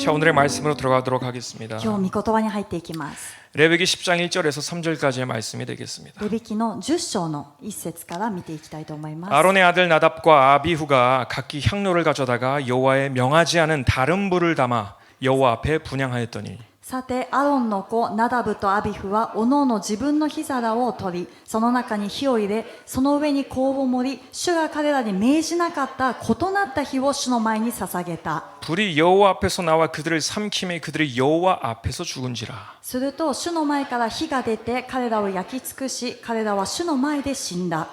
자, 오늘의 말씀으로 들어가도록 하겠습니다. 今日御言葉に入っていきます。 레위기 10장 1절에서 3절까지의 말씀이 되겠습니다. レビ記の10章の1節から見ていきたいと思います。 아론의 아들 나답과 아비후가 각기 향로를 가져다가 여호와의 명하지 않은 다른 불을 담아 여호와 앞에 분향하였더니 さてアロンの子ナダブとアビフはおのおの自分の火皿を取り、その中に火を入れ、その上に香を盛り、主が彼らに命じなかった異なった火を主の前に捧げた。 불이 여호와 앞에서 나와 그들을 삼킴에 그들이 여호와 앞에서 죽은지라. すると主の前から火が出て彼らを焼き尽くし、彼らは主の前で死んだ。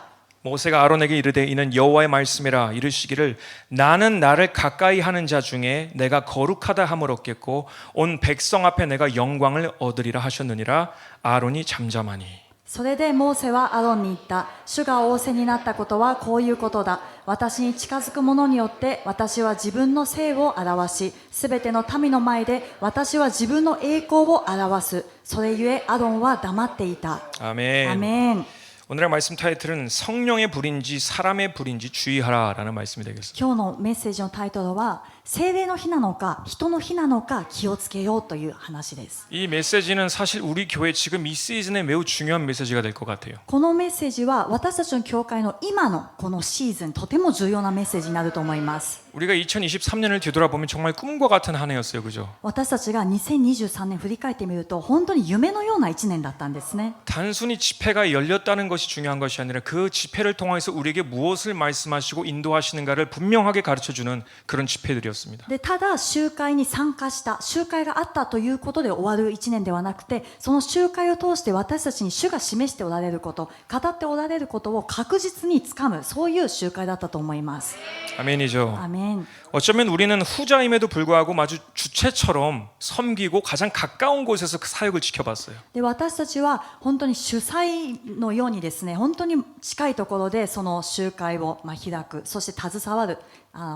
모세가 아론에게 이르되 이는 여호와의 말씀이라. 이르시기를 나는 나를 가까이 하는 자 중에 내가 거룩하다 함을 얻겠고 온 백성 앞에 내가 영광을 얻으리라 하셨느니라. 아론이 잠잠하니. それでモーセはアロンに言った。主が仰せになったことはこういうことだ。私に近づく者によって私は自分の聖を表し、すべての民の前で私は自分の栄光を表す。それゆえアロンは黙っていた。 아멘. アメン。 오늘의 말씀 타이틀은 성령의 불인지 사람의 불인지 주의하라라는 말씀이 되겠습니다. 今日のメッセージのタイトルは聖霊の火なのか人の火なのか気をつけようという話です。 이 메시지는 사실 우리 교회 지금 이 시즌에 매우 중요한 메시지가 될 것 같아요. このメッセージは私たちの教会の今のこのシーズンとても重要なメッセージになると思います。 우리가 2023년을 뒤돌아보면 정말 꿈과 같은 한 해였어요. 그죠? 私たちが2023年振り返ってみると本当に夢のような1年だったんですね。 단순히 집회가 열렸다는 것이 중요한 것이 아니라 그 집회를 통해서 우리에게 무엇을 말씀하시고 인도하시는가를 분명하게 가르쳐주는 그런 집회들이었습니다. でただ集会に参加した集会があったということで終わる1年ではなくて、その集会を通して私たちに主が示しておられること、語っておられることを確実につかむ、そういう集会だったと思います。 아멘이죠. アメン。 어쩌면 우리는 후자임에도 불구하고 마주 주체처럼 섬기고 가장 가까운 곳에서 그 사역을 지켜봤어요. で私たちは本当に主催のようにですね、本当に近いところでその集会を開く、そして携わる、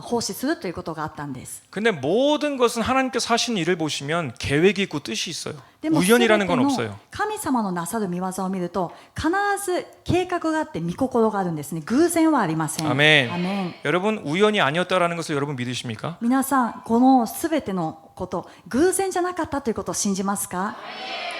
奉仕するということがあったんです。 근데 모든 것은 하나님께서 하신 일을 보시면 계획이 있고 뜻이 있어요. でも 우연이라는 건 全て 없어요. の神様のなさる御業を見ると必ず計画があって御心があるんですね。偶然はありません。 아멘. アメン。 여러분 우연이 아니었다라는 것을 여러분 믿으십니까? 皆さんこのすべてのこと偶然じゃなかったということを信じますか？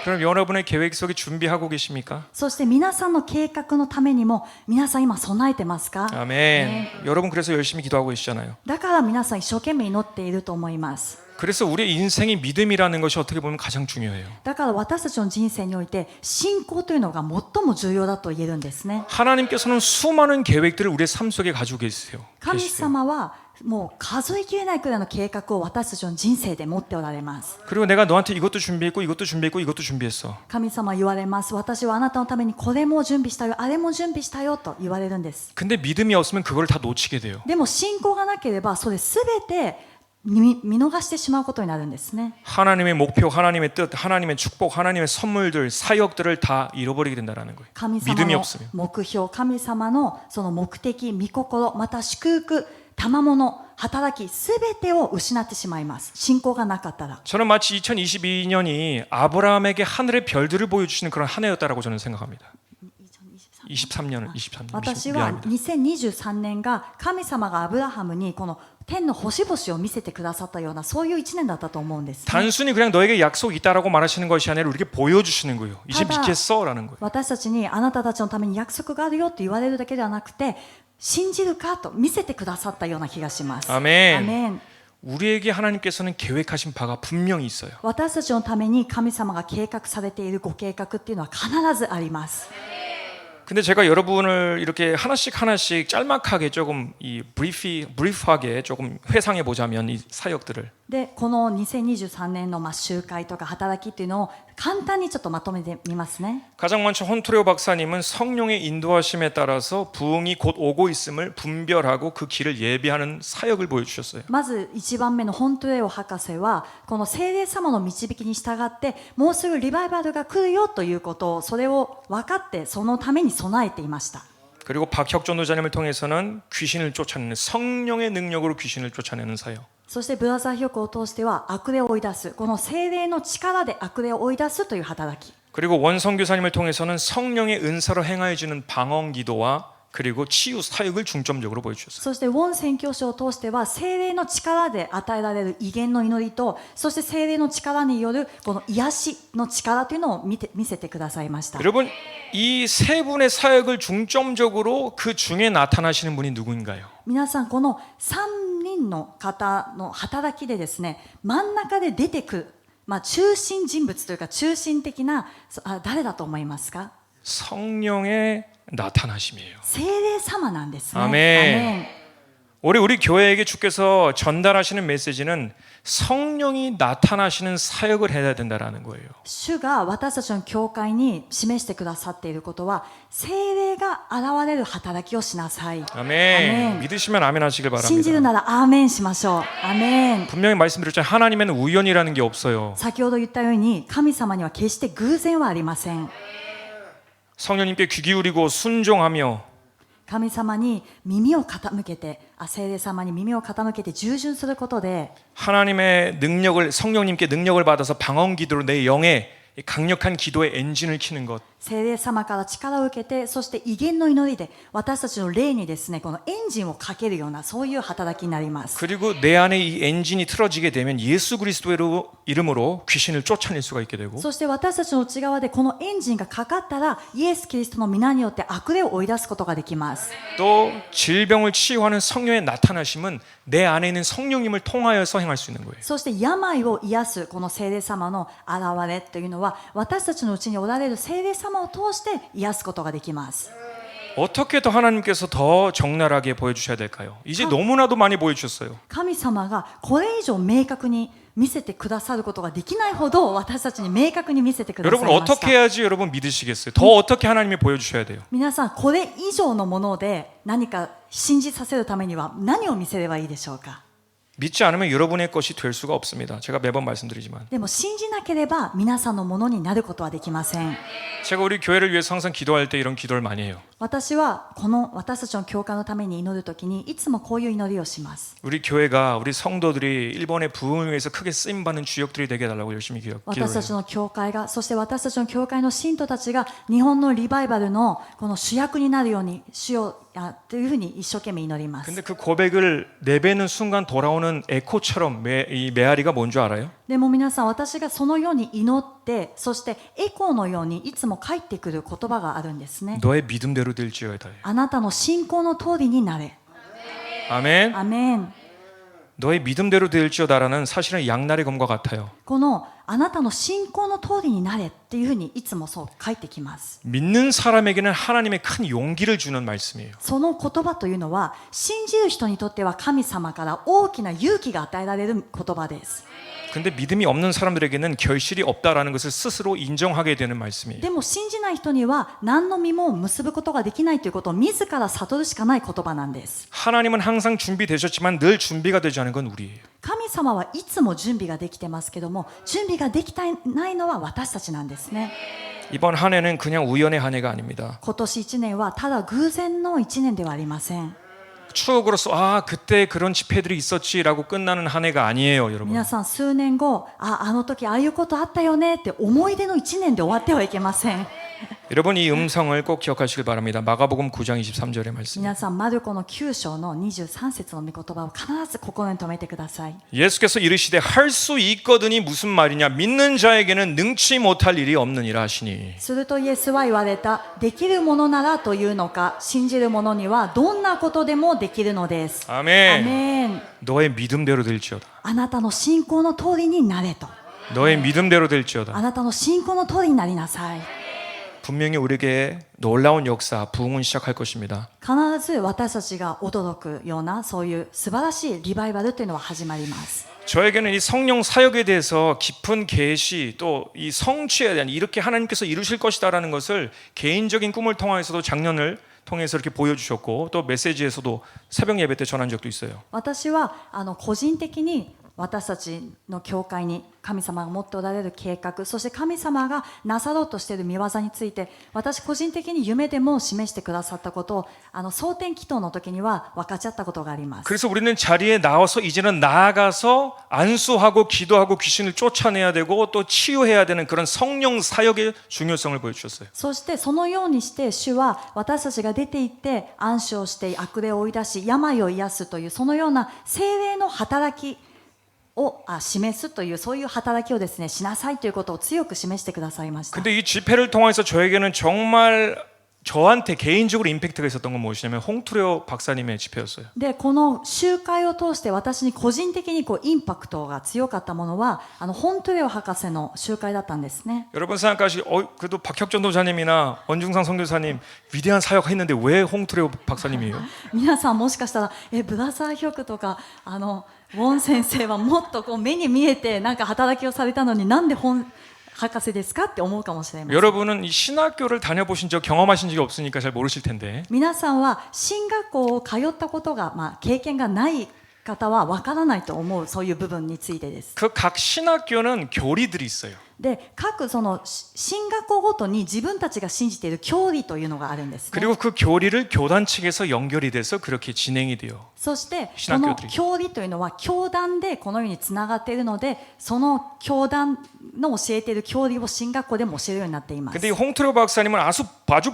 그럼 여러분의 계획 속에 준비하고 계십니까? そして皆さんの計画のためにも皆さん今備えてますか？ 아멘. 여러분 그래서 열심히 기도하고 계시잖아요. だから皆さん一生懸命祈っていると思います。 그래서 우리의 인생의 믿음이라는 것이 어떻게 보면 가장 중요해요. だから私たちの人生において信仰というのが最も重要だと言えるんですね。 하나님께서는 수많은 계획들을 우리의 삶 속에 가지고 계세요. 神様はもう数えきれないくらいの計画を私たちの人生で持っておられます。 그리고 내가 너한테 이것도 준비했고 이것도 준비했고 이것도 준비했어. 神様は言われます。私はあなたのためにこれも準備したよ、あれも準備したよと言われるんです。 근데 믿음이 없으면 그걸 다 놓치게 돼요. でも信仰がなければそれすべて見逃してしまうことになるんですね。 하나님의 목표, 하나님의 뜻, 하나님의 축복, 하나님의 선물들, 사역들을 다 잃어버리게 된다는 거예요. 神様 믿음이 の 없으면. 目標、神様のその目的、御心、また祝福、賜物、働き、すべてを失ってしまいます。信仰がなかったら。 저는 마치 2022년이 아브라함에게 하늘의 별들을 보여주시는 그런 한 해였다라고 저는 생각합니다. 23년은 23년. 私は 미안합니다. 2023年が神様がアブラハムにこの天の星々を見せてくださったようなそういう一年だったと思うんです、ね。 단순히 그냥 너에게 약속이 있다라고 말하시는 것이 아니라 우리에게 보여주시는 거예요. 이제 하다. 믿겠어라는 거예요. 私たちにあなたたちのために約束があるよと言われるだけではなくて信じるかと見せてくださったような気がします。 아멘. アメン。 우리에게 하나님께서는 계획하신 바가 분명히 있어요. 私たちのために神様が計画されているご計画っていうのは必ずあります。 근데 제가 여러분을 이렇게 하나씩 짤막하게 조금 브리프하게 조금 회상해 보자면 이 사역들을 でこの2023年の集会とか働きっていうのを簡単にちょっとまとめてみますね。 가장 먼저 혼토레오 박사님은 성령의 인도하심에 따라서 부흥이 곧 오고 있음을 분별하고 그 길을 예비하는 사역을 보여주셨어요. まず1番目のホントレオ博士はこの聖霊様の導きに従ってもうすぐリバイバルが来るよということをそれを分かってそのために備えていました。 그리고 박혁 전도자님을 통해서는 귀신을 쫓아내는 성령의 능력으로 귀신을 쫓아내는 사역. そしてブラザーヒョクを通しては悪霊を追い出すこの聖霊の力で悪霊を追い出すという働き 그리고 원성 교사님을 통해서는 성령의 은사로 행하여 주는 방언 기도와 그리고 치유 사역을 중점적으로 보여주셨어요. そしてウォン宣教師を通しては聖霊の力で与えられる異言の祈りと、そして聖霊の力によるこの癒しの力というのを見せてくださいました。 여러분 이 세 분의 사역을 중점적으로 그 중에 나타나시는 분이 누구인가요? 皆さんこの3人の方の働きでですね、真ん中で出てくる、中心人物というか中心的な誰だと思いますか？ 성령의 나타나심이에요. 聖霊様なんですね。 아멘. 우리 교회에게 주께서 전달하시는 메시지는 성령이 나타나시는 사역을 해야 된다라는 거예요. 主が私たちの教会に示してくださっていることは、聖霊が現れる働きをしなさい。 아멘. 믿으시면 아멘 하시길 信じる 바랍니다. ならアーメンしましょう。アーメン。 분명히 말씀드렸잖아요. 하나님에는 우연이라는 게 없어요. 先ほど言ったように、神様には決して偶然はありません。 성령님께 귀 기울이고 순종하며 神様に耳を傾けて、聖霊様に耳を傾けて従順することで、 하나님의 능력을 성령님께 능력을 받아서 방언 기도로 내 영에 강력한 기도의 엔진을 켜는 것. 聖霊様から力を受けて、そして異言の祈りで私たちの霊にですね、このエンジンをかけるようなそういう働きになります。 그리고 내 안에 이 엔진이 틀어지게 되면 예수 그리스도의 이름으로 귀신을 쫓아낼 수가 있게 되고 そして私たちの内側でこのエンジンがかかったら、イエス・キリストの皆によって悪霊を追い出すことができます。 또 질병을 치유하는 성령의 나타나심은 내 안에 있는 성령님을 통하여서 행할 수 있는 거예요. そして病を癒すこの聖霊様の現れというのは、私たちのうちにおられる聖霊様を通して癒すことができます。 어떻게 더 하나님께서 더 적나라하게 보여주셔야 될까요? 이제 너무나도 많이 보여주셨어요. 神様がこれ以上明確に見せてくださることができないほど、私たちに明確に見せてください 여러분 ました。 어떻게 해야지 여러분 믿으시겠어요? 더 어떻게 하나님이 보여주셔야 돼요? 皆さん、これ以上のもので何か信じさせるためには何を見せればいいでしょうか？ 믿지 않으면 여러분의 것이 될 수가 없습니다. 제가 매번 말씀드리지만 でも信じなければ皆さんのものになることはできません。 제가 우리 교회를 위해서 항상 기도할 때 이런 기도를 많이 해요. 私は私たちの教会のために祈るときにいつもこういう祈りをします。 우리 교회가 우리 성도들이 일본의 부흥을 위해서 크게 쓰임 받는 주역들이 되게 해달라고 열심히 기도를 私たち 해요. の教会が、そして私たちの教会の信徒たちが日本のリバイバルのこの主役になるように主よというふうに一生懸命祈ります。 근데 그 고백을 내뱉는 순간 돌아오는 에코처럼 이 메아리가 뭔 줄 알아요? でも皆さん、私がそのように祈って、そしてエコーのようにいつも返ってくる言葉があるんですね。 너의 믿음대로 될지어다. あなたの信仰の通りになれ。 아멘. アメン。 너의 믿음대로 될지어다라는 사실은 양날의 검과 같아요. このあなたの信仰の通りになれっていうふうにいつもそう書いてきます。 믿는 사람에게는 하나님의 큰 용기를 주는 말씀이에요. その言葉というのは、信じる人にとっては神様から大きな勇気が与えられる言葉です。 근데 믿음이 없는 사람들에게는 결실이 없다라는 것을 스스로 인정하게 되는 말씀이에요. でも信じない人には何の実も結ぶことができないということを自ら悟るしかない言葉なんです。 하나님은 항상 준비되셨지만 늘 준비가 되지 않은 건 우리예요. 神様はいつも準備ができてますけども、準備ができてないのは私たちなんですね。 이번 한 해는 그냥 우연의 한 해가 아닙니다. 今年1年はただ偶然の1年ではありません。 추억으로서 아 그때 그런 집회들이 있었지라고 끝나는 한 해가 아니에요, 여러분. 皆さん、数年後、あの時ああいうことあったよねって思い出の1年で終わってはいけません。 여러분 이 음성을 꼭 기억하시길 바랍니다. 마가복음 9장 23절의 말씀. 皆さん、マルコの9章の23節の御言葉を必ず心に留めてください。 예수께서 이르시되 할 수 있거든이 무슨 말이냐 믿는 자에게는 능치 못할 일이 없느니라 하시니. するとイエスは言われた。できるものならというのか、信じる者にはどんなことでもできるのです。 아멘. アメン。 너의 믿음대로 될지어다. あなたの信仰の通りになれと。 너의 믿음대로 あ 될지어다. なたの信仰の通りになりなさい。 분명히 우리에게 놀라운 역사, 부흥은 시작할 것입니다. 必ず私たちが驚くようなそういう素晴らしいリバイバルというのは始まります。 저에게는 이 성령 사역에 대해서 깊은 계시 또 이 성취에 대한 이렇게 하나님께서 이루실 것이다라는 것을 개인적인 꿈을 통해서도 작년을 통해서 이렇게 보여주셨고 또 메시지에서도 새벽 예배 때 전한 적도 있어요. 私は個人的に私たちの教会に神様が持っておられる計画、そして神様がなさろうとしている御業について、私個人的に夢でも示してくださったことを蒼天祈祷の時には分かっちゃったことがあります。 그래서 우리는 자리에 나와서 이제는 나아가서 안수하고 기도하고 귀신을 쫓아내야 되고 또 치유해야 되는 그런 성령 사역의 중요성을 보여주셨어요. そしてそのようにして主は私たちが出て行って暗唱して悪霊を追い出し病を癒すというそのような聖霊の働きを示すというそういう働きをですねしなさいということを強く示してくださいました。 근데 이 집회를 통해서 저에게는 정말 저한테 개인적으로 임팩트가 있었던 건 무엇이냐면 홍투레오 박사님의 집회였어요. でこの集会を通して私に個人的にインパクトが強かったものはホントレオ博士の集会だったんですね。 여러분 생각하시기 그래도 박혁전 도사님이나 원중상 선교사님 위대한 사역했는데 왜 홍투레오 박사님이에요? 皆さんもしかしたらブラザーヒョクとかウォン先生はもっと目に見えてなんか働きをされたのになんで博士ですかって思うかもしれません。 여러분은 이 신학교를 다녀보신 적 경험하신 적이 없으니까 잘 모르실 텐데 皆さんは進学校を通ったことが、経験がない方はわからないと思うそういう部分についてです。 그 각 신학교는 교리들이 있어요. で各その進学校ごとに自分たちが信じている教理というのがあるんですね。 그리고 그 교리를 교단 측에서 연결이 돼서 그렇게 진행이 돼요. そしてこの教理というのは教団でこのようにつながっているのでその教団の教えている教理を進学校でも教えるようになっています。 근데 이 홍트레오 박사님은 아주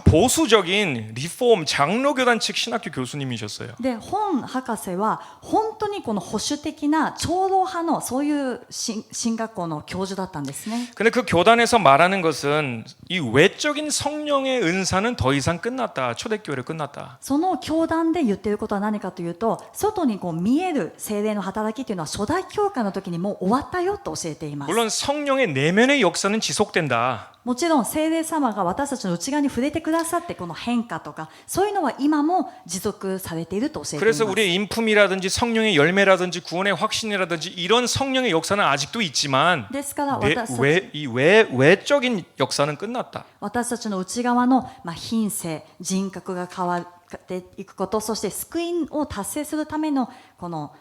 보수적인 리폼 장로교단 측 신학교 교수님이셨어요. で本博士は本当にこの保守的な長老派のそういう進学校の教授だったんですね。 근데 그 교단에서 말하는 것은 이 외적인 성령의 은사는 더 이상 끝났다. 초대교회를 끝났다. その教団で言っていることは何かというと外に見える聖霊の働きというのは初代教会の時にもう終わったよと教えています。 물론 성령의 내면의 역사는 지속된다. もちろん聖霊様が私たちの内側に触れてくださってこの変化とかそういうのは今も持続されていると教えています。 그래서 우리의 인품이라든지 성령의 열매라든지 구원의 확신이라든지 이런 성령의 역사는 아직도 있지만 ですから私たち 이 외적인 역사는 끝났다. 私たちの内側の品性人格が変わっていくことそして救いを達成するためのこの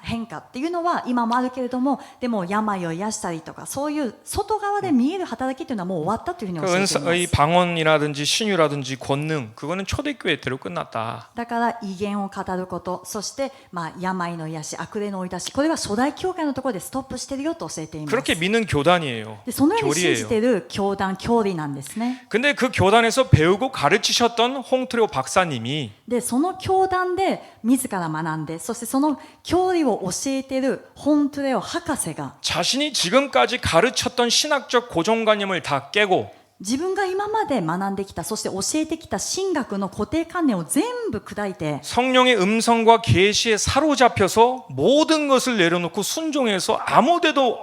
変化っていうのは今もあるけれどもでも病を癒したりとかそういう外側で見える働きというのはもう終わったというふうに教えています。 이 방언이라든지 신유라든지 권능 그거는 초대교회 때로 끝났다. だから威厳を語ることそして病の癒し悪霊の追い出しこれは初代教会のところでストップしているよと教えています。 그렇게 믿는 교단이에요. でそのように信じてい 교리예요. る教団教理なんですね。 근데 그 교단에서 배우고 가르치셨던 홍트레오 박사님이 でその教団で自ら学んでそしてその教理を教えているホントレオ博士が 자신이 지금까지 가르쳤던 신학적 고정관념을 다 깨고 自分が今まで学んできたそして教えてきた神学の固定観念を全部砕いて 성령의 음성과 계시에 사로잡혀서 모든 것을 내려놓고 순종해서 아무것도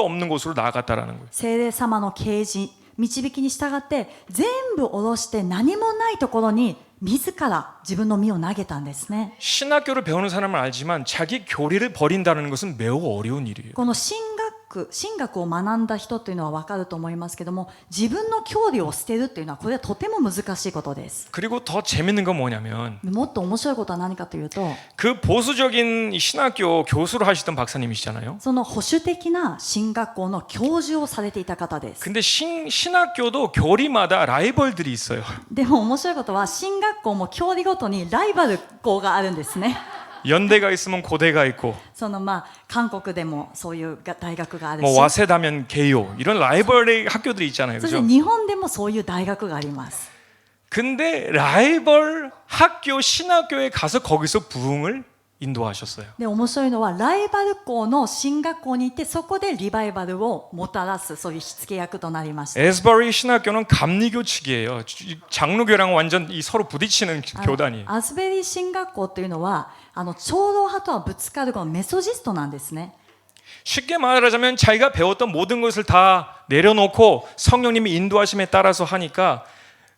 없는 곳으로 나아갔다라는 거예요. 聖霊様の啓示導きに従って全部下ろして何もないところに自ら自分の身を投げたんですね。 신학교를 배우는 사람은 알지만 자기 교리를 버린다는 것은 매우 어려운 일이에요. この神学を学んだ人というのは分かると思いますけども自分の教理を捨てるというのはこれはとても難しいことです。 그리고 더 재밌는 건 뭐냐면 もっと面白いことは何かというと 그 보수적인 신학교 교수를 하시던 박사님이시잖아요. その保守的な進学校の教授をされていた方です。 근데 신학교도 교리마다 라이벌들이 있어요. でも面白いことは進学校も教理ごとにライバル校があるんですね。 연대가 있으면 고대가 있고 その韓国でもそういう大学がある 뭐 し 와세다면 개요 이런 라이벌의 학교들이 있잖아요. そして 그죠? 日本でもそういう大学があります。 근데 라이벌 학교 신학교에 가서 거기서 부흥을 인도하셨어요. で面白いのはライバル校の進学校に行ってそこでリバイバルをもたらすそういう火付け役となりました。 에스버리 신학교는 감리교 측이에요. 장로교랑 완전 이 서로 부딪히는 교단이에요. アスベリー進学校というのは長老派とはぶつかるこのメソジストなんですね。 쉽게 말하자면 자기가 배웠던 모든 것을 다 내려놓고 성령님이 인도하심에 따라서 하니까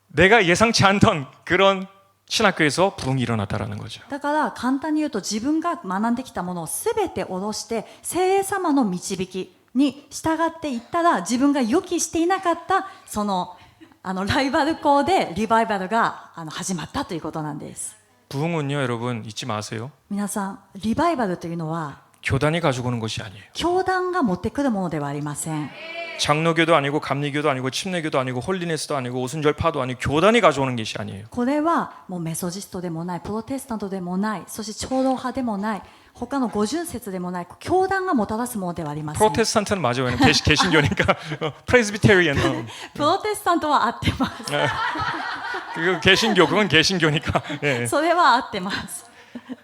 내가 예상치 않던 그런 신학교에서 부흥이 일어났다라는 거죠. だから簡単に言うと自分が学んできたものを全て下ろして聖霊様の導きに従っていったら自分が予期していなかったそのライバル校でリバイバルが始まったということなんです。 부흥은요, 여러분 잊지 마세요. 皆さんリバイバルというのは 교단이 가지고 오는 것이 아니에요. 教団が持ってくるものではありません。 장로교도 아니고 감리교도 아니고 침례교도 아니고 홀리네스도 아니고 오순절파도 아니고 교단이 가져오는 것이 아니에요. これはもうメソジストでもない、プロテスタントでもない、そして長老派でもない、他の五巡節でもない、教団がもたらすものではありません。 프로테스탄트는 맞아요. 왜냐면 개신교니까 프레스비테리언. プロテスタントは合ってます。 그 개신교 그건 개신교니까. 예. それは合ってます。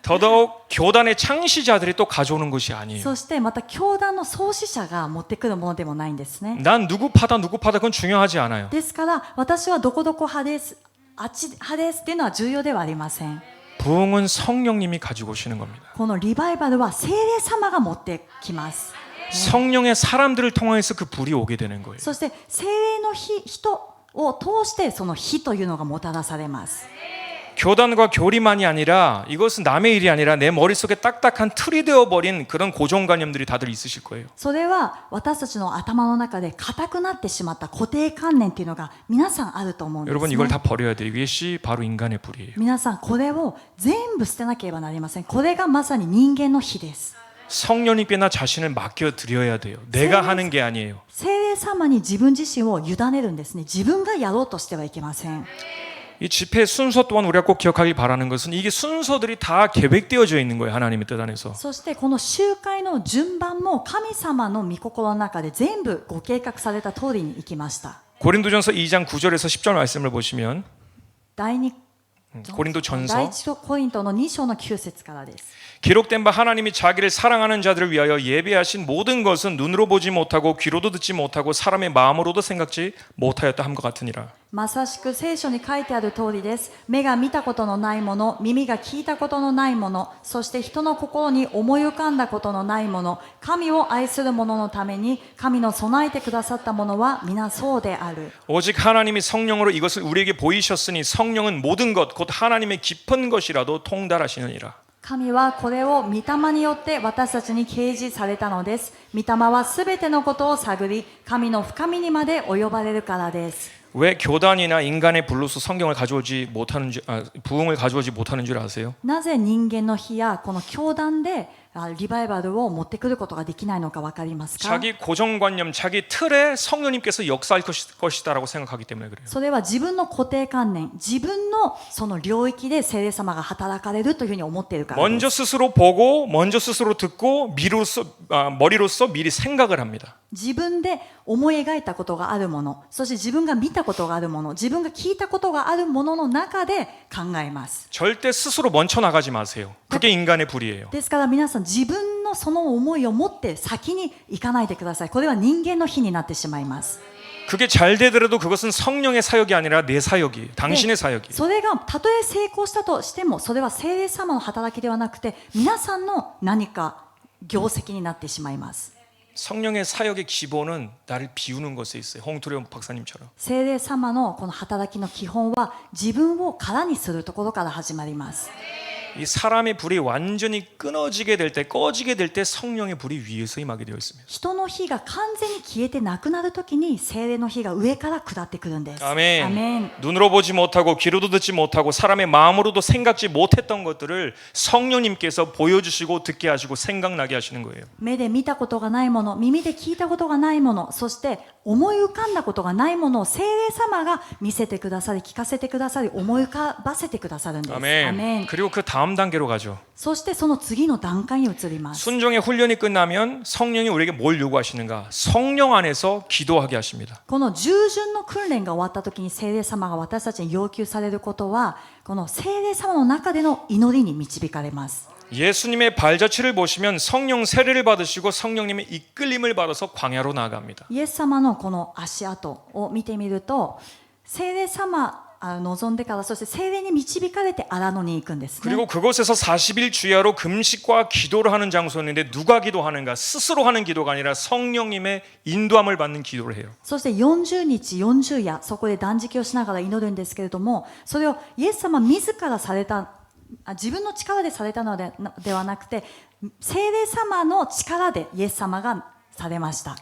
더더욱 교단의 창시자들이 또 가져오는 것이 아니에요. そしてまた教団の創始者が持ってくるものでもないんですね。 난 누구 파다 그건 중요하지 않아요. ですから私はどこどこ派です、あっち派ですっていうのは重要ではありません。 부흥은 성령님이 가지고 오시는 겁니다. このリバイバルは聖霊様が持ってきます。 성령의 사람들을 통해서 그 불이 오게 되는 거예요. そして聖霊の人を通してその火というのがもたらされます。 교단과 교리만이 아니라 이것은 남의 일이 아니라 내 머릿속에 딱딱한 틀이 되어버린 그런 고정관념들이 다들 있으실 거예요. それは私たちの頭の中で固くなってしまった固定観念っていうのが皆さんあると思うんです 여러분 ね。 이걸 다 버려야 돼요. 이것이 바로 인간의 불이에요. 皆さんこれを全部捨てなければなりません。これがまさに人間の火です。 성령님께 나 자신을 맡겨드려야 돼요. 내가 하는 게 아니에요. 聖霊様に自分自身を委ねるんですね。自分がやろうとしてはいけません。 이 집회 순서 또한 우리가 꼭 기억하길 바라는 것은 이게 순서들이 다 계획되어져 있는 거예요. 하나님의 뜻 안에서. そしてこの集会の順番も神様の御心の中で全部ご計画された通りに行きました。 고린도전서 2장 9절에서 10절 말씀을 보시면 第2 고린도전서 第1コリントの2章の9節からです。 기록된 바 하나님이 자기를 사랑하는 자들을 위하여 예배하신 모든 것은 눈으로 보지 못하고 귀로도 듣지 못하고 사람의 마음으로도 생각지 못하였다 함과 같으니라. まさしく聖書に書いてある通りです。目が見たことのないもの、耳が聞いたことのないもの、そして人の心に思い浮かんだことのないもの、神を愛する者のために神の備えてくださったものは皆そうである。 오직 하나님이 성령으로 이것을 우리에게 보이셨으니 성령은 모든 것 곧 하나님의 깊은 것이라도 통달하시느니라. 神はこれを御霊によって私たちに掲示されたのです。御霊はすべてのことを探り、神の深みにまで及ばれるからです。 왜 교단이나 인간의 불로서 성경을 가져오지 못하는 줄, 부흥을 가져오지 못하는 줄 아세요? なぜ人間の火やこの教団でリバイバルを持ってくることができないのか分かりますか？ 자기 고정관념, 자기 틀에 성령님께서 역사할 것이다라고 생각하기 때문에 그래요. それは自分の固定観念、自分のその領域で聖霊様が働かれるというふうに思っているからです。 먼저 스스로 보고, 먼저 스스로 듣고, 머리로서 미리 생각을 합니다. 自分で思い描いたことがあるもの、そして自分が見たことがあるもの、自分が聞いたことがあるものの中で考えます。 절대 스스로 먼저 나가지 마세요. 그게 인간의 불이에요. ですから皆さん自分のその思いを持って先に行かないでください。これは人間の火になってしまいます。 그게 잘 되더라도 그것은 성령의 사역이 아니라 내 사역이에요. 당신의 사역이에요. それがたとえ成功したとしても、それは聖霊様の働きではなくて皆さんの何か業績になってしまいます。 성령의 사역의 기본은 나를 비우는 것에 있어요. 홍투령 박사님처럼. 聖霊様のこの働きの基本は自分を空にするところから始まります。 이 사람의 불이 완전히 끊어지게 될 때, 꺼지게 될 때 성령의 불이 위에서 임하게 되어 있습니다. 人の火が完全に消えてなくなるときに聖霊の火が上から下ってくるんです。 아멘. アメン。 눈으로 보지 못하고 귀로도 듣지 못하고 사람의 마음으로도 생각지 못했던 것들을 성령님께서 보여주시고 듣게 하시고 생각나게 하시는 거예요. 目で見たことがないもの、耳で聞いたことがないもの、そして思い浮かんだことがないものを聖霊様が見せてくださり、聞かせてくださり、思い浮かばせてくださるんです。 아멘. アメン。 그리고 그 다음 단계로 가죠. そしてその次の段階に移ります。 순종의 훈련이 끝나면 성령이 우리에게 뭘 요구하시는가? 성령 안에서 기도하게 하십니다. この従順の訓練が終わった時に聖霊様が私たちに要求されることは、この聖霊様の中での祈りに導かれます。 예수님의 발자취를 보시면 성령 세례를 받으시고 성령님의 이끌림을 받아서 광야로 나아갑니다. イエス様のこの足跡を見てみると、聖霊様望んでから、そして聖霊に導かれて荒野に行くんですね。 그리고 그곳에서 40일 주야로 금식과 기도를 하는 장소였는데 누가 기도하는가? 스스로 하는 기도가 아니라 성령님의 인도함을 받는 기도를 해요. そして40日40夜そこで断食をしながら祈るんですけれども、それをイエス様自らされた、自分の力でされたのではなくて、聖霊様の力でイエス様がされました。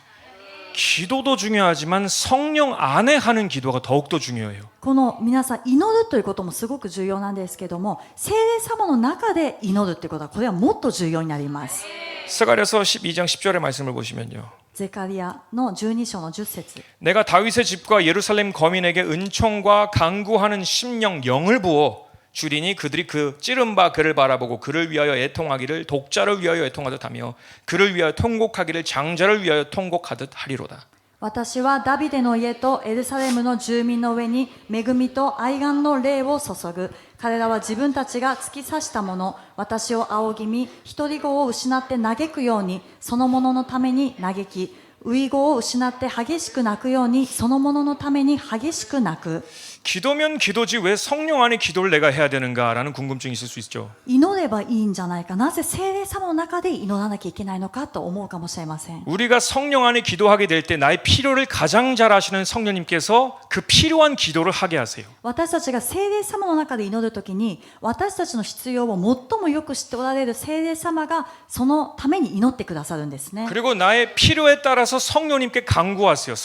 기도도 중요하지만 성령 안에 하는 기도가 더욱더 중요해요. この皆さん祈るということもすごく重要なんですけども、聖霊様の中で祈るということはこれはもっと重要になります。 스가랴서 12장 10절의 말씀을 보시면요. ゼカリアの12章の10節 내가 다윗의 집과 예루살렘 거민에게 은총과 강구하는 심령 영을 부어 주리니 그들이 그 찌른 바 그를 바라보고 그를 위하여 애통하기를 독자를 위하여 애통하듯 하며 그를 위하여 통곡하기를 장자를 위하여 통곡하듯 하리로다. 私はダビデの家とエルサレムの住民の上に恵みと愛願の霊を注ぐ。彼らは自分たちが突き刺したもの、私を仰ぎ見、独り子を失って嘆くように、そのもののために嘆き、遺語を失って激しく泣くように、そのもののために激しく泣く。 기도면 기도지 왜 성령 안에 기도를 내가 해야 되는가라는 궁금증이 있을 수 있죠. 祈ればいいんじゃないか、なぜ聖霊様の中で祈らなきゃいけないのかと思うかもしれません。 우리가 성령 안에 기도하게 될 때 나의 필요를 가장 잘 아시는 성령님께서 그 필요한 기도를 하게 하세요. 私たちが聖霊様の中で祈るときに、私たちの必要を最もよく知っておられる聖霊様がそのために祈ってくださるんですね。 그리고 나의 필요에 따라서 성령님께 간구하세요.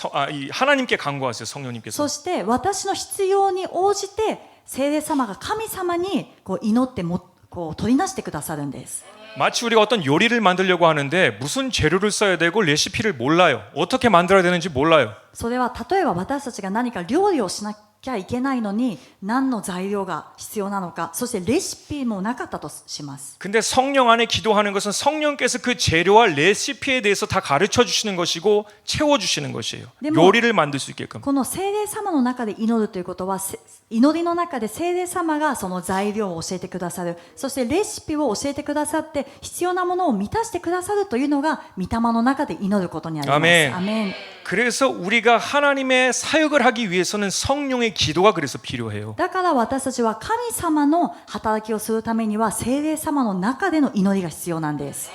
하나님께 간구하세요. 성령님께서. そして私の必要に応じて聖霊様が神様にこう祈ってもこう取りなしてくださるんです。 마치 우리가 어떤 요리를 만들려고 하는데 무슨 재료를 써야 되고 레시피를 몰라요. 어떻게 만들어야 되는지 몰라요. それは例えば私たちが何か料理をしなきゃいけないのに何の材料が必要なのか、そしてレシピもなかったとします。 근데 성령 안에 기도하는 것은 성령께서 그 재료와 레시피에 대해서 다 가르쳐 주시는 것이고 채워 주시는 것이에요. 네, 뭐- 요리를 만들 수 있게끔. この聖霊様の中で祈るということは、祈りの中で聖霊様がその材料を教えてくださる、そしてレシピを教えてくださって必要なものを満たしてくださるというのが御霊の中で祈ることにあります。 아멘. アメン。 그래서 우리가 하나님의 사역을 하기 위해서는 성령의 기도가 그래서 필요해요. だから私たちは神様の働きをするためには聖霊様の中での祈りが必要なんです。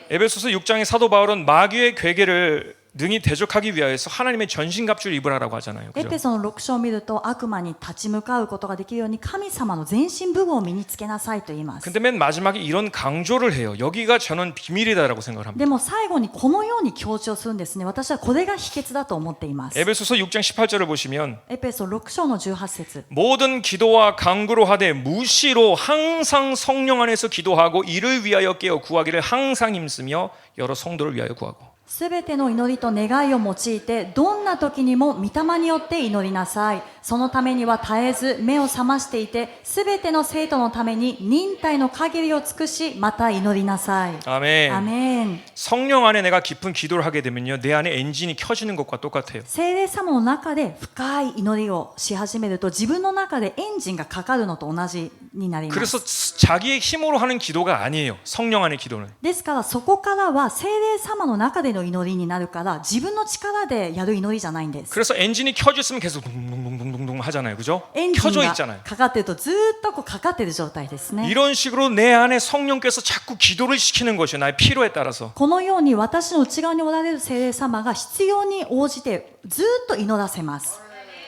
에베소서 6장의 사도 바울은 마귀의 괴계를 능히 대적하기 위하여서 하나님의 전신갑주를 입으라라고 하잖아요. エ 그죠? ペソの6章を見ると悪魔に立ち向かうことができるように神様の全身武具を身につけなさいと言います。 근데 맨 마지막에 이런 강조를 해요. 여기가 저는 비밀이다라고 생각을 합니다. でも最後にこのように強調するんですね。私はこれが秘訣だと思っています。 에베소서 6장 18절을 보시면 エペソ6章の18節 모든 기도와 간구로 하되 무시로 항상 성령 안에서 기도하고 이를 위하여 깨어 구하기를 항상 힘쓰며 여러 성도를 위하여 구하고 すべての祈りと願いを用いてどんな時にも御霊によって祈りなさい。そのためには絶えず目を覚ましていてすべての生徒のために忍耐の限りを尽くしまた祈りなさい。 아멘. アメン。 성령 안에 내가 깊은 기도를 하게 되면요 내 안에 엔진이 켜지는 것과 똑같아요. 聖霊様の中で深い祈りをし始めると自分の中でエンジンがかかるのと同じになります。 그래서 자기의 힘으로 하는 기도가 아니에요. 성령 안의 기도는. ですからそこからは聖霊様の中での祈りになるから自分の力でやる祈りじゃないんです。 그래서 엔진이 켜져 있으면 계속 둥둥둥둥둥둥 하잖아요. 그죠? エンジン 켜져 が 있잖아요. かかってるとずーっとこうかかってる状態ですね。 이런 식으로 내 안에 성령께서 자꾸 기도를 시키는 것이에요. 나의 필요에 따라서. このように私の内側におられる聖霊様が必要に応じてずーっと祈らせます。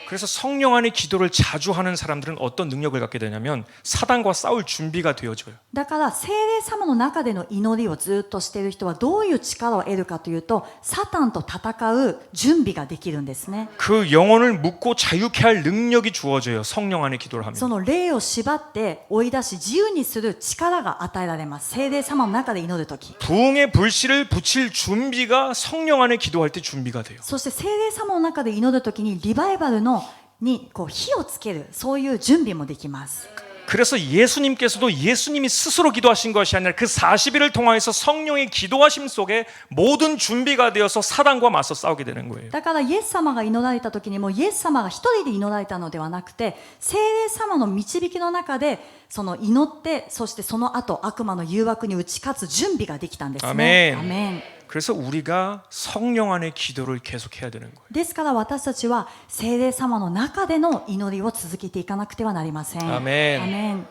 그래서 성령 안의 기도를 자주 하는 사람들은 어떤 능력을 갖게 되냐면 사단과 싸울 준비가 되어져요. だから聖霊様の中での祈りをずっとしている人はどういう力を得るかというとサタンと戦う準備ができるんですね。 그 영혼을 묶고 자유케 할 능력이 주어져요. 성령 안의 기도를 하면. その霊を縛って追い出し自由にする力が与えられます。聖霊様の中で祈るとき。 부흥의 불씨를 붙일 준비가 성령 안에 기도할 때 준비가 돼요. そして聖霊様の中で祈るときにリバイバルにこう火をつけるそういう準備もできます。 그래서 예수님께서도 예수님이 스스로 기도하신 것이 아니라 그 40일을 통하여서 성령의 기도하심 속에 모든 준비가 되어서 사단과 맞서 싸우게 되는 거예요. だからイエス様が祈られた時にもイエス様が一人で祈られたのではなくて聖霊様の導きの中でその祈ってそしてその後悪魔の誘惑に打ち勝つ準備ができたんですね。アメン。アメン。 그래서 우리가 성령 안의 기도를 계속해야 되는 거예요. ですから私たちは聖霊様の中での祈りを続けていかなくてはなりません。アメン。アメン。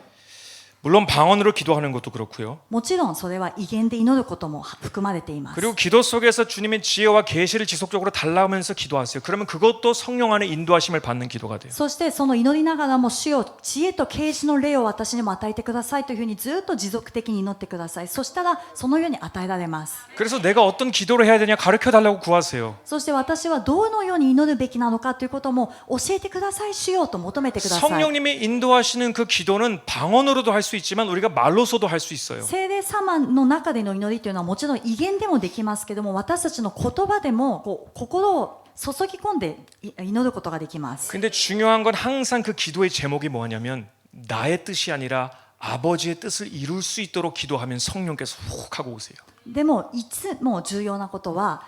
물론 방언으로 기도하는 것도 그렇고요. もちろんそれは威厳で祈ることも含まれています。 그리고 기도 속에서 주님의 지혜와 계시를 지속적으로 달라하면서 기도하세요. 그러면 그것도 성령 안에 인도하심을 받는 기도가 돼요. そしてその祈りながらも主よ知恵と啓示の霊を私にも与えてくださいというふうにずっと持続的に祈ってください。そしたらそのように与えられます。 그래서 내가 어떤 기도를 해야 되냐 가르쳐 달라고 구하세요. そして私はどのように祈るべきなのかということも教えてください主よと求めてください。 성령님이 인도하시는 그 기도는 방언으로도 할 수 있지만 우리가 말로서도 할 수 있어요. 聖霊様の中での祈りというのはもちろん威厳でもできますけども、私たちの言葉でも心を注ぎ込んで祈ることができます。 근데 중요한 건 항상 그 기도의 제목이 뭐냐면 나의 뜻이 아니라 아버지의 뜻을 이룰 수 있도록 기도하면 성령께서 훅 하고 오세요. でもいつも重要なことは、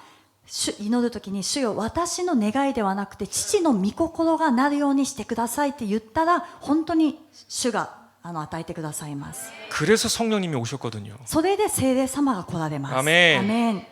祈るときに主よ私の願いではなくて父の御心がなるようにしてくださいって言ったら、本当に主が与えてくださいます。 그래서 성령님이 오셨거든요. それで聖霊様が来られます。アメン。アメン。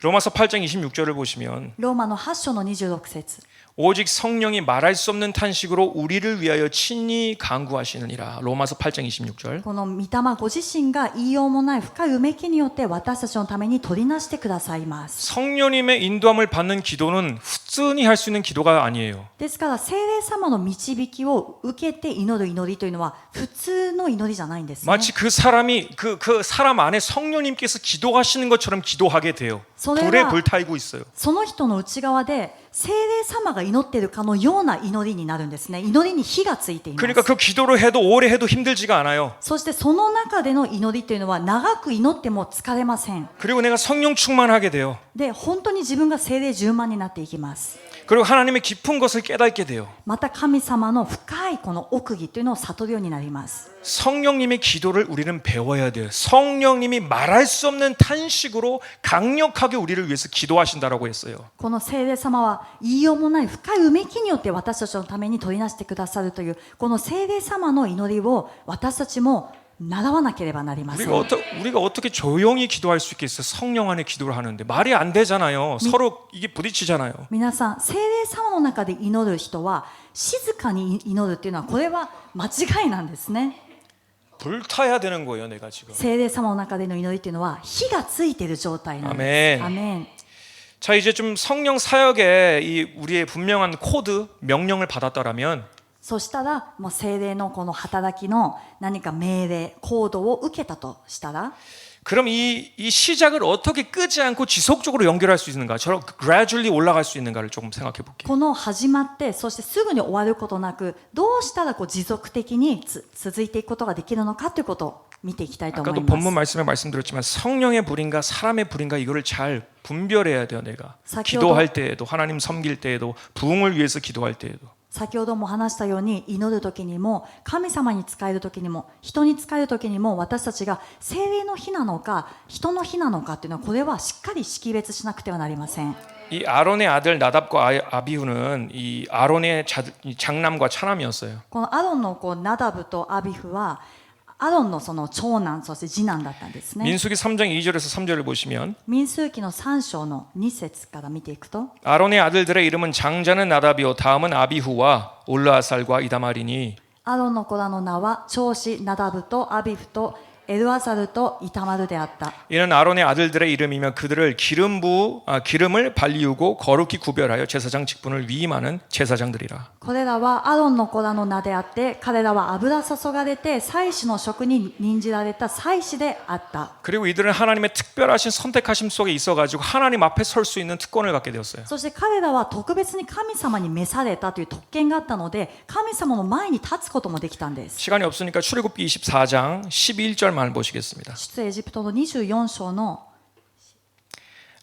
로마서 8장 26절을 보시면 ローマの8章の26節。 오직 성령이 말할 수 없는 탄식으로 우리를 위하여 친히 간구하시느니라. 로마서 8장 26절. この御霊ご自身が言いようもない深いうめきによって私たちのために取りなしてくださいます。 성령님의 인도함을 받는 기도는 후순히 할 수 있는 기도가 아니에요. ですから聖霊様の導きを受けて祈る祈りというのは普通の祈りじゃないんですね。 마치 그 사람이 그 사람 안에 성령님께서 기도하시는 것처럼 기도하게 돼요. 불에 불타이고 있어요. その人の内側で聖霊様が祈っているかのような祈りになるんですね。祈りに火がついています。 그러니까 그 기도를 해도 오래 해도 힘들지가 않아요. そしてその中での祈りというのは長く祈っても疲れません。 그리고 내가 성령 충만하게 돼요. で、本当に自分が聖霊充満になっていきます。 그리고 하나님의 깊은 것을 깨닫게 돼요. また神様の深いこの奥義というのを悟るようになります。 성령님의 기도를 우리는 배워야 돼요. 성령님이 말할 수 없는 탄식으로 강력하게 우리를 위해서 기도하신다라고 했어요. この聖霊様は言いようもない深いうめきによって私たちのために取りなしてくださるというこの聖霊様の祈りを私たちも習わなければなりません。 우리가 어떻게 조용히 기도할 수 있겠어요? 성령 안에 기도를 하는데 말이 안 되잖아요. 서로 이게 부딪히잖아요. 皆さん、聖霊様の中で祈る人は静かに祈るっていうのはこれは間違いなんですね。 불타야 되는 거예요, 내가 지금. 聖霊様の中での祈りっていうのは火がついている状態なんです。 아멘. アメン。 자, 이제 좀 성령 사역에 이 우리의 분명한 코드 명령을 받았다라면 そしたらもう聖霊のこの働きの何か命令、行動を受けたとしたら 그럼 이 시작을 어떻게 끄지 않고 지속적으로 연결할 수 있는가? 저런 gradually 올라갈 수 있는가를 조금 생각해 볼게요. この始まってそしてすぐに終わることなくどうしたら持続的に続いていくことができるのかということを見ていきたいと思 아까도 い 본문 ます。 말씀에 말씀드렸지만 성령의 불인가 사람의 불인가 이거를 잘 분별해야 돼요, 내가. 사기오도- 기도할 때에도 하나님 섬길 때에도 부흥을 위해서 기도할 때에도. 先ほども話したように祈る時にも神様に仕える時にも人に仕える時にも私たちが聖霊の火なのか人の火なのかっていうのはこれはしっかり識別しなくてはなりません。 이 아론의 아들 나답과 아비후는 이 아론의 장남과 차남이었어요. このアロンの子ナダブとアビフはアロンのその長男そして次男だったんですね。 민수기 3장 2절에서 3절을 보시면 民数記の3章の2節から見ていくと 아론의 아들들의 이름은 장자는 나답이요 다음은 아비후와 올라살과 이다말이니 アロンの子らの名は長子ナダブとアビフとエルアザルとイタマルであった。 이는 아론의 아들들의 이름이며 그들을 기름을 발리우고 거룩히 구별하여 제사장 직분을 위임하는 제사장들이라. これらはアロンの子らの名であって彼らは油注がれて祭司の職に任じられた祭司であった。 그리고 이들은 하나님의 특별하신 선택하심 속에 있어가지고 하나님 앞에 설 수 있는 특권을 갖게 되었어요. そして彼らは特別に神様に召されたという特権があったので神様の前に立つこともできたんです。 시간이 없으니까 출애굽기 24장 11절만 보시겠습니다. 出エジプトの24章の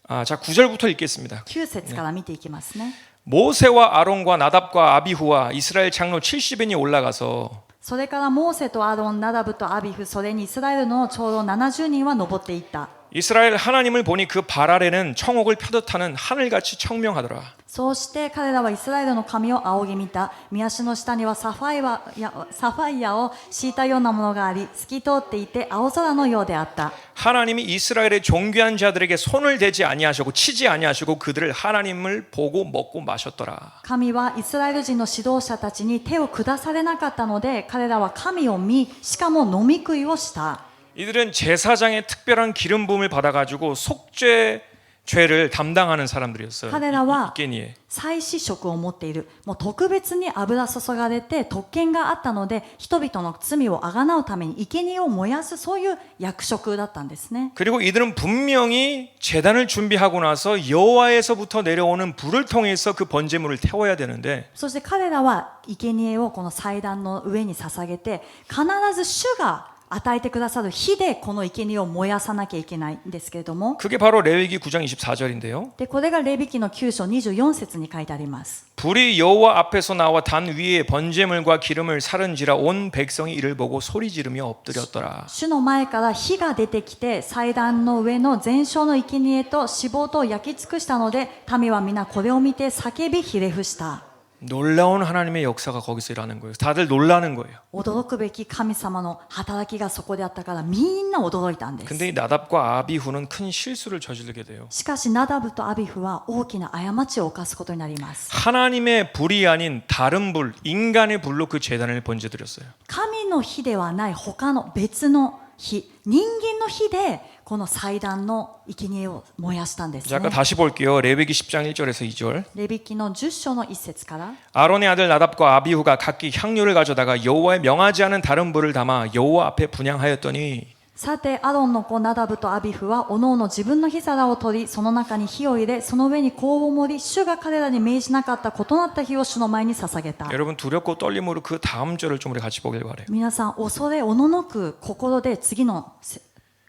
자, 9절부터 읽겠습니다. 9節から見ていきますね。 모세와 아론과 나답과 아비후와 이스라엘 장로 70인이 올라가서 それからモーセとアロン、ナダブとアビフ、それにイスラエルの長老70人は登っていった。 이스라엘 하나님을 보니 그 발 아래는 청옥을 펴듯 하는 하늘같이 청명하더라. そうして彼らはイスラエルの神を仰ぎ見た。御足の下にはサファイアを敷いたようなものがあり、透き通っていて青空のようであった。 하나님이 이스라엘의 존귀한 자들에게 손을 대지 아니하시고 치지 아니하시고 그들을 하나님을 보고 먹고 마셨더라. 神はイスラエル人の指導者たちに手を下されなかったので、彼らは神を見、しかも飲み食いをした。 이들은 제사장의 특별한 기름 부음을 받아가지고 속죄죄를 담당하는 사람들이었어요. 彼らは 이깨니에. 祭司職を持っている。もう特別に油注がれて特権があったので、人々の罪をあがなうために生贄を燃やすそういう役職だったんですね。 그리고 이들은 분명히 제단을 준비하고 나서 여호와에서부터 내려오는 불을 통해서 그 번제물을 태워야 되는데 そして彼らは生贄をこの祭壇の上に捧げて必ず主が与えてくださる火でこの生贄を燃やさなきゃいけないんですけれども、 그게 바로 레위기 9장 24절인데요. でこれがレビ記の9章24節に書いてあります。 불이 여호와 앞에서 나와 단 위에 번제물과 기름을 사른지라 온 백성이 이를 보고 소리 지르며 엎드렸더라. 主の前から火が出てきて祭壇の上の全焼の生贄と脂肪と焼き尽くしたので、民は皆これを見て叫びひれ伏した。 놀라운 하나님의 역사가 거기서 일하는 거예요. 다들 놀라는 거예요. 驚くべき神様の働きがそこであったからみんな驚いたんです。 근데 이 나답과 아비후는 큰 실수를 저지르게 돼요. しかしナダブとアビフは大きな過ちを犯すことになります。 하나님의 불이 아닌 다른 불, 인간의 불로 그 제단을 번제드렸어요. 神の火ではない他の別の火、人間の火でこの祭壇の生贄を燃やしたんですね。 잠깐 다시 볼게요. 레위기 10장 1절에서 2절. レビ記の10章の1節から、 아론의 아들 나답과 아비후가 각기 향료를 가져다가 여호와의 명하지 않은 다른 불을 담아 여호와 앞에 분향하였더니, さてアロンの子ナダブとアビフはおのおの自分の火皿を取り、その中に火を入れ、その上に香を盛り、主が彼らに命じなかった異なった火を主の前に捧げた。 여러분 두렵고 떨림으로 그 다음 절을 좀 우리 같이 보길 바래요. 皆さん恐れおののく心で次の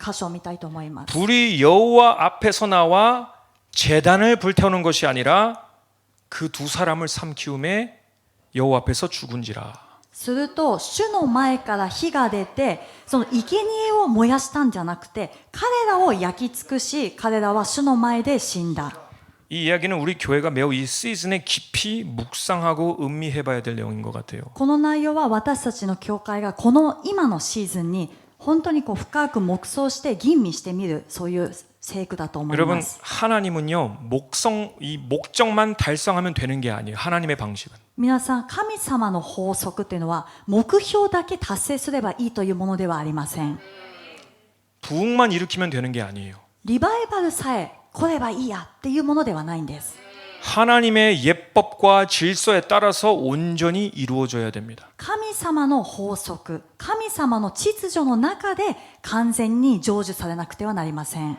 箇所を見たいと思います。 불이 여호와 앞에서 나와 제단을 불태우는 것이 아니라 그 두 사람을 삼키움에 여호와 앞에서 죽은지라. すると主の前から火が出て、その生贄を燃やしたんじゃなくて、彼らを焼き尽くし、彼らは主の前で死んだ。 이 이야기는 우리 교회가 매우 이 시즌에 깊이 묵상하고 음미해봐야 될 내용인 것 같아요. この内容は私たちの教会がこの今のシーズンに本当にこう深く黙想して吟味してみる、そういう聖句だと思い 여러분 ます。 하나님은요 이 목적만 달성하면 되는 게 아니에요. 하나님의 방식은 皆さん、神様の法則というのは目標だけ達成すればいいというものではありません。 부흥만 일으키면 되는 게 아니에요. リバイバルさえ来ればいいやっていうものではないんです。 하나님의 예법과 질서에 따라서 온전히 이루어져야 됩니다. 神様の法則、神様の秩序の中で完全に成就されなくてはなりません。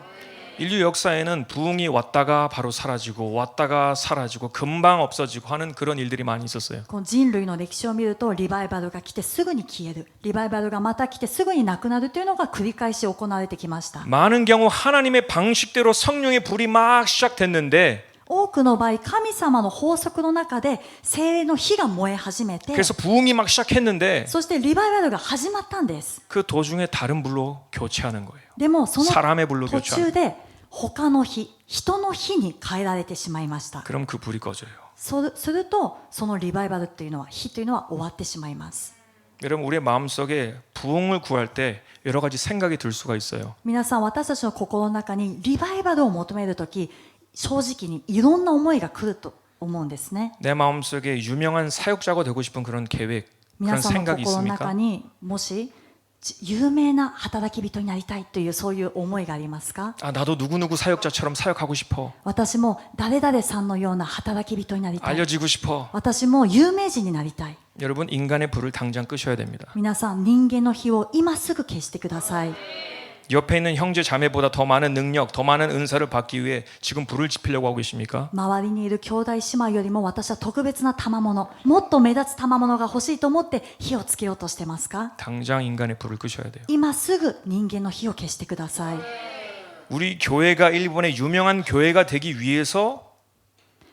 인류 역사에는 부흥이 왔다가 바로 사라지고 왔다가 사라지고 금방 없어지고 하는 그런 일들이 많이 있었어요. この人類の歴史を見ると、リバイバルが来てすぐに消える、リバイバルがまた来てすぐになくなるというのが繰り返し行われてきました。 많은 경우 하나님의 방식대로 성령의 불이 막 시작됐는데 多くの場合、神様の法則の中で聖霊の火が燃え始めて、 그래서 부흥이 막 시작했는데 そしてリバイバルが始まったんです。 그 도중에 다른 불로 교체하는 거예요. でもその 사람의 불로 途 교체하는 中で他の火、人の火に変えられてしまいました。 그럼 그 불이 꺼져요. するとそのリバイバルというのは、火というのは終わってしまいます。 여러분 우리의 마음속에 부흥을 구할 때 여러 가지 생각이 들 수가 있어요. 皆さん、私たちの心の中にリバイバルを求めるとき、正直にいろんな思いが来ると思うんですね。 내 마음속에 유명한 사역자가 되고 싶은 그런 계획, 皆 그런 さんの 생각이 心の中 있습니까? にもし有名な働き人になりたいというそういう思いがありますか？ 아 나도 누구누구 사역자처럼 사역하고 싶어. 私も誰々さんのような働き人になりたい。 알려지고 싶어. 私も有名人になりたい。 여러분 인간의 불을 당장 끄셔야 됩니다. 皆さん、人間の火を今すぐ消してください。 옆에 있는 형제 자매보다 더 많은 능력, 더 많은 은사를 받기 위해 지금 불을 지피려고 하고 계십니까? 周りにいる兄弟姉妹よりも私は特別な賜物、もっと目立つ賜物が欲しいと思って火をつけようとしてますか？ 당장 인간의 불을 끄셔야 돼요. 今すぐ人間の火を消してください。 우리 교회가 일본의 유명한 교회가 되기 위해서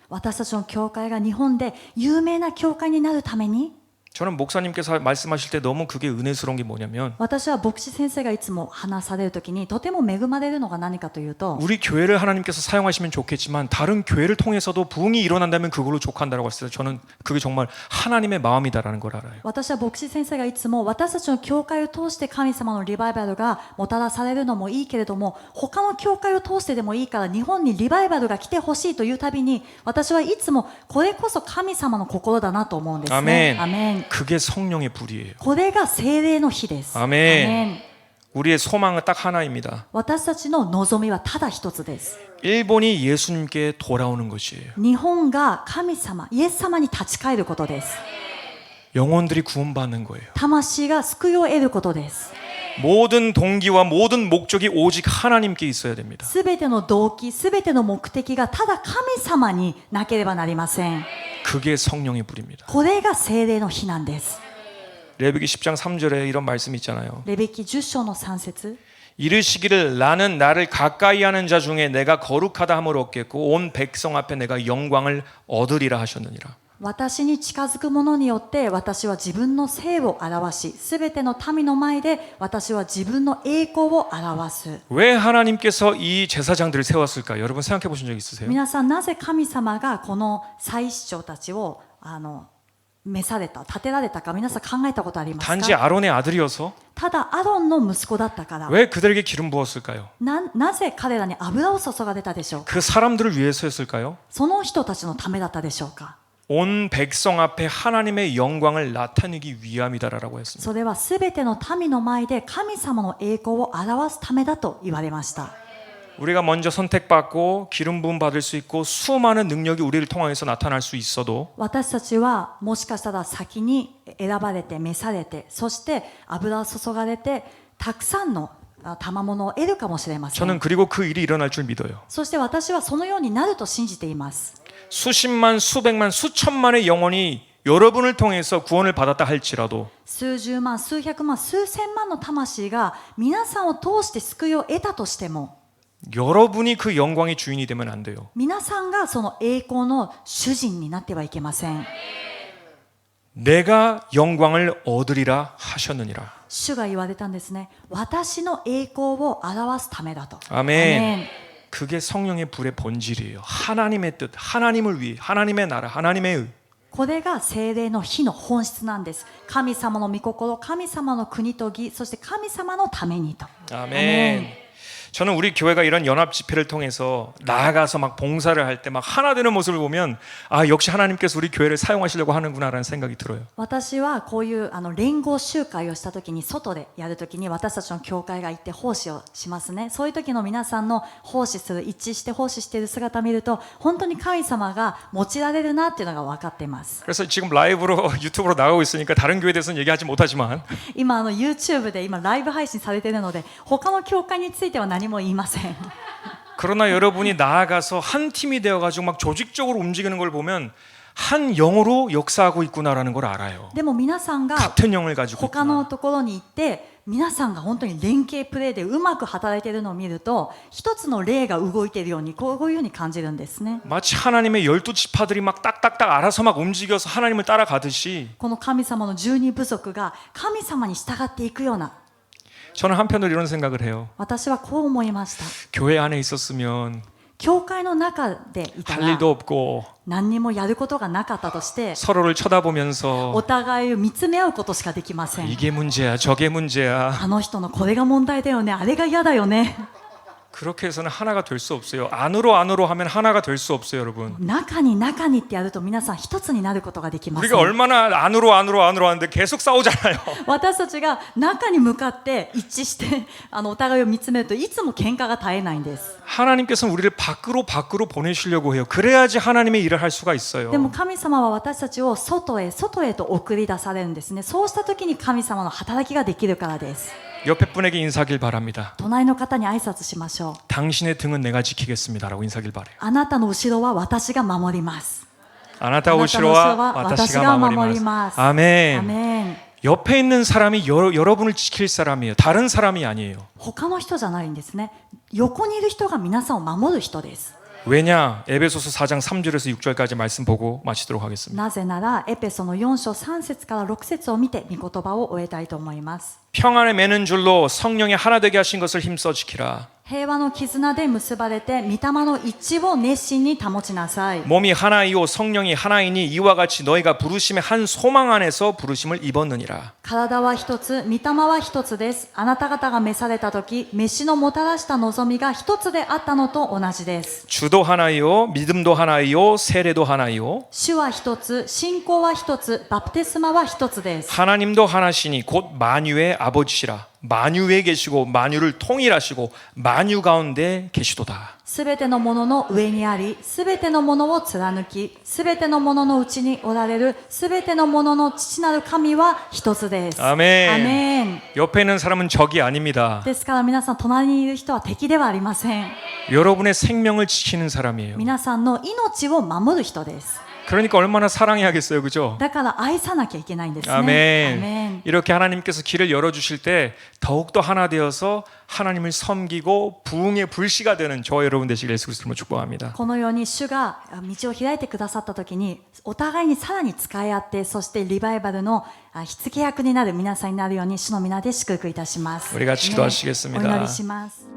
私たちの教会が日本で有名な教会になるために、 저는 목사님께서 말씀하실 때 너무 그게 은혜스러운 게 뭐냐면 私は牧師先生がいつも話されるときにとても恵まれるのが何かというと、 우리 교회를 하나님께서 사용하시면 좋겠지만 다른 교회를 통해서도 부흥이 일어난다면 그걸로 족한다라고 했어요. 저는 그게 정말 하나님의 마음이다라는 걸 알아요. 私は牧師先生がいつも私たちの教会を通して神様のリバイバルがもたらされるのもいいけれども、他の教会を通してでもいいから日本にリバイバルが来てほしいというたびに、私はいつもこれこそ神様の心だなと思うんですね。 아멘. アメン。 그게 성령의 불이에요. これが聖霊の火です。 아멘. 우리의 소망은 딱 하나입니다. 私たちの望みはただ一つです。 일본이 예수님께 돌아오는 것이에요. 日本が神様、イエス様に立ち返ることです。 영혼들이 구원받는 거예요. 魂が救いを得ることです。 모든 동기와 모든 목적이 오직 하나님께 있어야 됩니다. すべての動機、すべての目的がただ神様になければなりません。 그게 성령의 불입니다. これが聖霊の火なんです。 레위기 10장 3절에 이런 말씀이 있잖아요. レビキ10章の3節 이르시기를 나는 나를 가까이 하는 자 중에 내가 거룩하다 함을 얻겠고 온 백성 앞에 내가 영광을 얻으리라 하셨느니라. 私に近づく者によって私は自分の聖を表し、すべての民の前で私は自分の栄光を表す。 왜 하나님께서 이 제사장들을 세웠을까? 여러분 생각해 보신 적 있으세요? 皆さん、なぜ神様がこの祭司長たちを召された、立てられたか、皆さん考えたことあります 단지 か？ 아론의 아들이어서 ただアロンの息子だったから、 왜 그들에게 기름 부었을까요? なぜ彼らに油を注がれたでしょうか？ 그 사람들을 위해서였을까요? その人たちのためだったでしょうか？ 온 백성 앞에 하나님의 영광을 나타내기 위함이다라고 했습니다. それはすべての民の前で神様の栄光を表すためだと言われました。 우리가 먼저 선택받고 기름 부음 받을 수 있고 수많은 능력이 우리를 통해서 나타날 수 있어도 私たちはもしかしたら先に選ばれて召されて、そして油を注がれてたくさんの賜物を得るかもしれません。 저는 그리고 그 일이 일어날 줄 믿어요. そして私はそのようになると信じています。 수십만, 수백만, 수천만의 영혼이 여러분을 통해서 구원을 받았다 할지라도 数十万、数百万、数千万の魂が皆さんを通して救いを得たとしても、 여러분이 그 영광의 주인이 되면 안 돼요. 皆さんがその栄光の主人になってはいけません。 내가 영광을 얻으리라 하셨느니라. 主が言われたんですね。私の栄光を表すためだと。 아멘. 그게 성령의 불의 본질이에요. 하나님의 뜻, 하나님을 위해, 하나님의 나라, 하나님의 의. これが聖霊の火の本質なんです。神様の御心、神様の国と義、そして神様のためにと。 아멘. 저는 우리 교회가 이런 연합 집회를 통해서 나아가서 막 봉사를 할 때 막 하나 되는 모습을 보면 아 역시 하나님께서 우리 교회를 사용하시려고 하는구나라는 생각이 들어요. 私はこういう連合集会をした時に、外でやる時に私たちの教会が行って奉仕をしますね。そういう時の皆さんの奉仕する、一致して奉仕している姿を見ると、本当に神様が用いられるなっていうのが分かっています。 그래서 지금 라이브로 유튜브로 나가고 있으니까 다른 교회에 대해서는 얘기하지 못하지만 今YouTube で今ライブ配信されているので、他の教会については何も言いません。 그러나 여러분이 나아가서 한 팀이 되어가지고 막 조직적으로 움직이는 걸 보면 한 영으로 역사하고 있구나라는 걸 알아요. でも皆さんが 같은 영을 가지고 他の 있구나. ところに行って皆さんが本当に連携プレーでうまく働いているのを見ると、一つの霊が動いているようにこういうふうに感じるんですね。 마치 하나님의 12지파들이 막 딱딱딱 알아서 막 움직여서 하나님을 따라가듯이 この神様の12部族が神様に従っていくような、 저는 한편으로 이런 생각을 해요. 私はこう思いました。 교회 안에 있었으면 教会の中でいた 할 ら 일도 없고 何にもやることがなかったとして、 서로를 쳐다보면서 お互いを見つめ合うことしかできません。 이게 문제야 저게 문제야 あの人のこれが問題だよね、あれが嫌だよね。 그렇게 해서는 하나가 될 수 없어요. 안으로 하면 하나가 될 수 없어요, 여러분. 中に中にってやると皆さん一つになることができませ 우리가 ん。 얼마나 안으로 하는데 계속 싸우잖아요. 私たちが中に向かって一致してお互いを見つめるといつも喧嘩が絶えないんです。 하나님께서는 우리를 밖으로 보내시려고 해요. 그래야지 하나님의 일을 할 수가 있어요. でも神様は私たちを外へと送り出されるんですね。そうした時に神様の働きができるからです。 옆에 분에게 인사하길 바랍니다. 隣の方に挨拶しましょう。 당신의 등은 내가 지키겠습니다라고 인사하길 바래요. あなたの後ろは私が守ります。 아나타 오시로와 와타시가 마모리마스. ア 아멘. メン。 옆에 있는 사람이 여러분을 지킬 사람이에요. 다른 사람이 아니에요. 他の人じゃないんですね。横にいる人が皆さんを守る人です。 왜냐? 에베소서 4장 3절에서 6절까지 말씀 보고 마치도록 하겠습니다. なぜならエペソの4章3節から6節を見て御言葉を終えたいと思います。 평안에 매는 줄로 성령이 하나 되게 하신 것을 힘써 지키라. 平和の絆で結ばれて御霊の一致を熱心に保ちなさい。 몸이 하나이요 성령이 하나이니 이와 같이 너희가 부르심의 한 소망 안에서 부르심을 입었느니라. 体は一つ、御霊は一つです。あなた方が召された時、召しのもたらした望みが一つであったのと同じです。 주도 하나이요 믿음도 하나이요 세례도 하나이요 主は一つ、信仰は一つ、バプテスマは一つです。 하나님도 하나시니 곧 만유의 아버지시라. 만유에 계시고 만유를 통일하시고 만유 가운데 계시도다. すべてのものの上にあり、すべてのものを貫き、すべてのもののうちにおられる、すべてのものの父なる神は一つです。 아멘. アメン。 옆에 있는 사람은 적이 아닙니다. ですから皆さん、隣にいる人は敵ではありません。 여러분의 생명을 지키는 사람이에요. 皆さんの命を守る人です。 그러니까 얼마나 사랑해야겠어요, 그죠? だから愛さなきゃいけないんですね。 아멘. アメン。 이렇게 하나님께서 길을 열어주실 때 더욱더 하나 되어서 하나님을 섬기고 부흥의 불씨가 되는 저와 여러분 되시길 예수 그리스도로 축복합니다. このように主が道を開いてくださった時にお互いにさらに使い合って、そしてリバイバルの火付け役になる皆さんになるように主の皆で祝福いたします。 우리 같이 기도하시겠습니다. お祈りします。